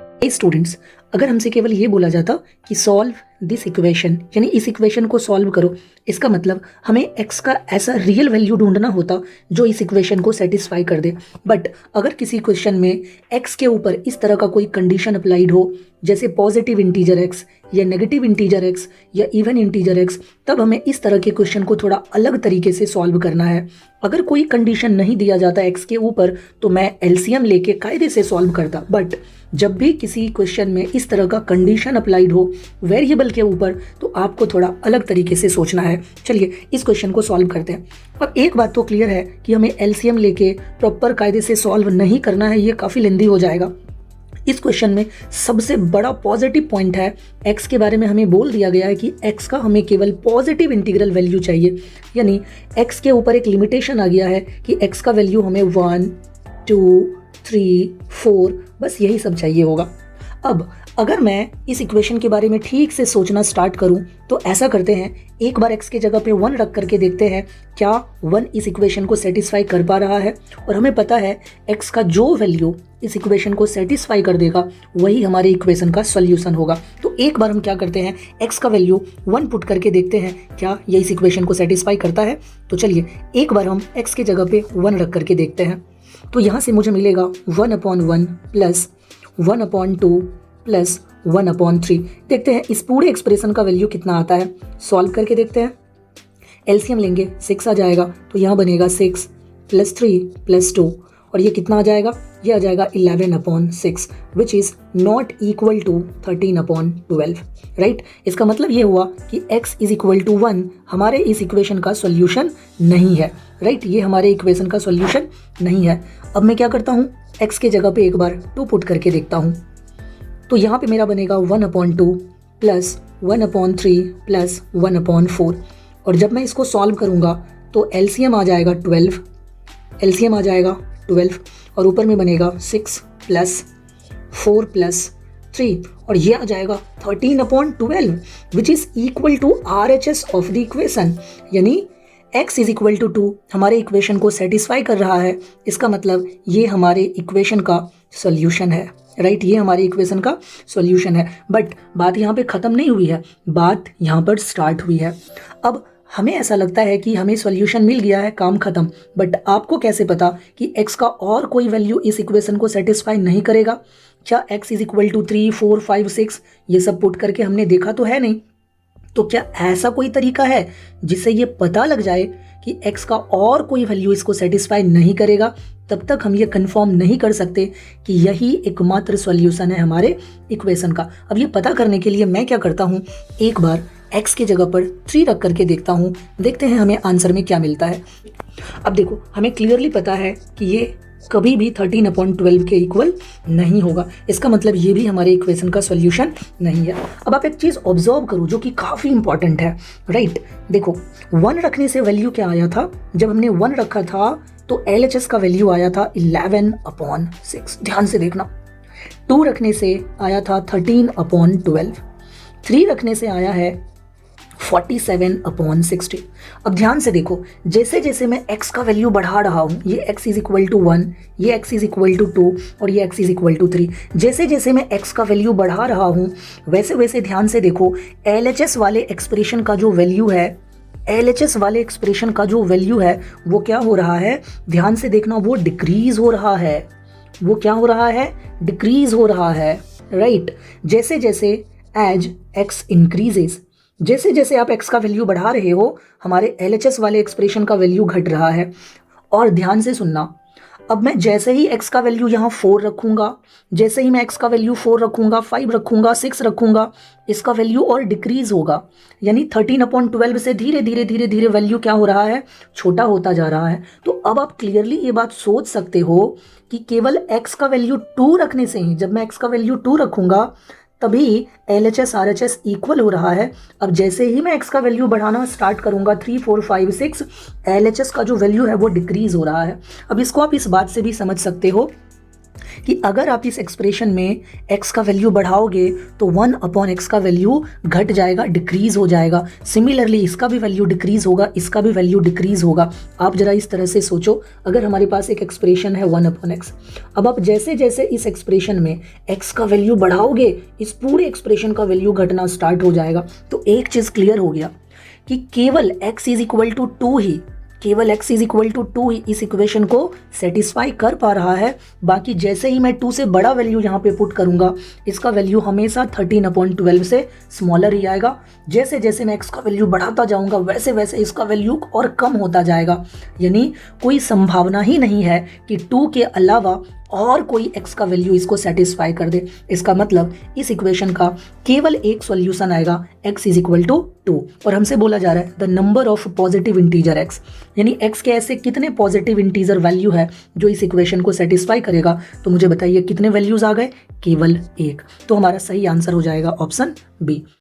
Students, अगर हमसे केवल ये बोला जाता कि सॉल्व दिस इक्वेशन, यानी इस इक्वेशन को सॉल्व करो, इसका मतलब हमें x का ऐसा रियल वैल्यू ढूंढना होता जो इस इक्वेशन को सेटिस्फाई कर दे। बट अगर किसी क्वेश्चन में x के ऊपर इस तरह का कोई कंडीशन अप्लाइड हो, जैसे पॉजिटिव इंटीजर x या नेगेटिव इंटीजर x या इवन इंटीजर x, तब हमें इस तरह के क्वेश्चन को थोड़ा अलग तरीके से सॉल्व करना है। अगर कोई कंडीशन नहीं दिया जाता x के ऊपर तो मैं एलसीएम लेके कायदे से सॉल्व करता। बट जब भी किसी क्वेश्चन में इस तरह का कंडीशन अप्लाइड हो वेरिएबल के ऊपर, तो आपको थोड़ा अलग तरीके से सोचना है। चलिए इस क्वेश्चन को सॉल्व करते हैं। अब एक बात तो क्लियर है कि हमें एलसीएम लेके प्रॉपर कायदे से सॉल्व नहीं करना है, ये काफ़ी लेंदी हो जाएगा। इस क्वेश्चन में सबसे बड़ा पॉजिटिव पॉइंट है, x के बारे में हमें बोल दिया गया है कि x का हमें केवल पॉजिटिव इंटीग्रल वैल्यू चाहिए, यानी x के ऊपर एक लिमिटेशन आ गया है कि x का वैल्यू हमें 1, 2, 3, 4 बस यही सब चाहिए होगा। अब अगर मैं इस इक्वेशन के बारे में ठीक से सोचना स्टार्ट करूं तो ऐसा करते हैं, एक बार x के जगह पे 1 रख करके देखते हैं क्या 1 इस इक्वेशन को सेटिस्फाई कर पा रहा है। और हमें पता है x का जो वैल्यू इस इक्वेशन को सेटिस्फाई कर देगा वही हमारे इक्वेशन का सॉल्यूशन होगा। तो एक बार हम क्या करते हैं, x का वैल्यू 1 पुट करके देखते हैं क्या ये इस इक्वेशन को सेटिस्फाई करता है। तो चलिए एक बार हम x के जगह पे 1 रख करके देखते हैं। तो यहाँ से मुझे मिलेगा 1/1 प्लस 1/2 प्लस 1/3। देखते हैं इस पूरे एक्सप्रेशन का वैल्यू कितना आता है, सॉल्व करके देखते हैं। एलसीएम लेंगे 6 आ जाएगा, तो यहाँ बनेगा 6 + 3 + 2 और ये कितना आ जाएगा, ये आ जाएगा 11/6 which is not equal to 13/12, right. इसका मतलब ये हुआ कि x = 1 हमारे इस इक्वेशन का सॉल्यूशन नहीं है, राइट। ये हमारे इक्वेशन का सॉल्यूशन नहीं है। अब मैं क्या करता हूँ, x के जगह पे एक बार 2 पुट करके देखता हूँ। तो यहाँ पे मेरा बनेगा 1/2 प्लस 1/3 प्लस 1/4 और जब मैं इसको सॉल्व करूँगा तो एलसीएम आ जाएगा 12, एलसीएम आ जाएगा 12 और ऊपर में बनेगा 6 + 4 + 3 और ये आ जाएगा 13/12 which is equal to RHS of the equation, यानी x = 2 हमारे इक्वेशन को सेटिस्फाई कर रहा है। इसका मतलब ये हमारे इक्वेशन का सॉल्यूशन है, राइट। ये हमारे इक्वेशन का सॉल्यूशन है। बट बात यहाँ पे ख़त्म नहीं हुई है, बात यहाँ पर स्टार्ट हुई है। अब हमें ऐसा लगता है कि हमें सॉल्यूशन मिल गया है, काम खत्म। बट आपको कैसे पता कि x का और कोई वैल्यू इस इक्वेशन को सेटिस्फाई नहीं करेगा? क्या x = 3, 4, 5, 6 ये सब पुट करके हमने देखा तो है नहीं। तो क्या ऐसा कोई तरीका है जिससे ये पता लग जाए कि x का और कोई वैल्यू इसको सेटिस्फाई नहीं करेगा? तब तक हम ये कंफर्म नहीं कर सकते कि यही एकमात्र सॉल्यूशन है हमारे इक्वेशन का। अब ये पता करने के लिए मैं क्या करता हूँ, एक बार x के जगह पर 3 रख करके देखता हूँ, देखते हैं हमें आंसर में क्या मिलता है। अब देखो हमें क्लियरली पता है कि ये कभी भी 13/12 के इक्वल नहीं होगा। इसका मतलब ये भी हमारे इक्वेशन का सॉल्यूशन नहीं है। अब आप एक चीज़ ऑब्जर्व करो जो कि काफ़ी इंपॉर्टेंट है, राइट। देखो 1 रखने से वैल्यू क्या आया था, जब हमने 1 रखा था तो LHS का वैल्यू आया था 11/6, ध्यान से देखना। 2 रखने से आया था 13/12, 3 रखने से आया है 47/60। अब ध्यान से देखो, जैसे जैसे मैं x का वैल्यू बढ़ा रहा हूँ, ये x = 1, ये x = 2 और ये x = 3, जैसे जैसे मैं x का वैल्यू बढ़ा रहा हूँ वैसे वैसे ध्यान से देखो LHS वाले एक्सप्रेशन का जो वैल्यू है, LHS वाले एक्सप्रेशन का जो वैल्यू है वो क्या हो रहा है, ध्यान से देखना, वो डिक्रीज हो रहा है। वो क्या हो रहा है, डिक्रीज हो रहा है, राइट। जैसे जैसे एज x इंक्रीजेस, जैसे जैसे आप x का वैल्यू बढ़ा रहे हो हमारे LHS वाले एक्सप्रेशन का वैल्यू घट रहा है। और ध्यान से सुनना, अब मैं जैसे ही x का वैल्यू यहाँ 4 रखूँगा, जैसे ही मैं x का वैल्यू 4 रखूँगा, 5 रखूँगा, 6 रखूँगा, इसका वैल्यू और डिक्रीज होगा। यानी 13/12 से धीरे धीरे धीरे धीरे वैल्यू क्या हो रहा है, छोटा होता जा रहा है। तो अब आप क्लियरली ये बात सोच सकते हो कि केवल x का वैल्यू 2 रखने से ही, जब मैं x का वैल्यू 2 रखूँगा तभी LHS RHS इक्वल हो रहा है। अब जैसे ही मैं x का वैल्यू बढ़ाना स्टार्ट करूंगा 3, 4, 5, 6, LHS का जो वैल्यू है वो डिक्रीज हो रहा है। अब इसको आप इस बात से भी समझ सकते हो कि अगर आप इस एक्सप्रेशन में x का वैल्यू बढ़ाओगे तो 1/x का वैल्यू घट जाएगा, डिक्रीज हो जाएगा। सिमिलरली इसका भी वैल्यू डिक्रीज होगा, इसका भी वैल्यू डिक्रीज होगा। आप जरा इस तरह से सोचो, अगर हमारे पास एक एक्सप्रेशन है 1/x, अब आप जैसे जैसे इस एक्सप्रेशन में x का वैल्यू बढ़ाओगे इस पूरे एक्सप्रेशन का वैल्यू घटना स्टार्ट हो जाएगा। तो एक चीज क्लियर हो गया कि केवल x इज इक्वल टू 2 ही, केवल x इज इक्वल टू 2 ही इस इक्वेशन को सेटिस्फाई कर पा रहा है। बाकी जैसे ही मैं 2 से बड़ा वैल्यू यहाँ पे पुट करूंगा इसका वैल्यू हमेशा 13/12 से स्मॉलर ही आएगा। जैसे जैसे मैं x का वैल्यू बढ़ाता जाऊंगा वैसे वैसे इसका वैल्यू और कम होता जाएगा। यानी कोई संभावना ही नहीं है कि 2 के अलावा और कोई x का वैल्यू इसको सेटिस्फाई कर दे। इसका मतलब इस इक्वेशन का केवल एक सॉल्यूशन आएगा, x इज इक्वल टू 2। और हमसे बोला जा रहा है the number of positive integer x, यानी x के ऐसे कितने पॉजिटिव इंटीजर वैल्यू है जो इस इक्वेशन को सेटिस्फाई करेगा। तो मुझे बताइए कितने वैल्यूज आ गए, केवल एक। तो हमारा सही आंसर हो जाएगा ऑप्शन बी।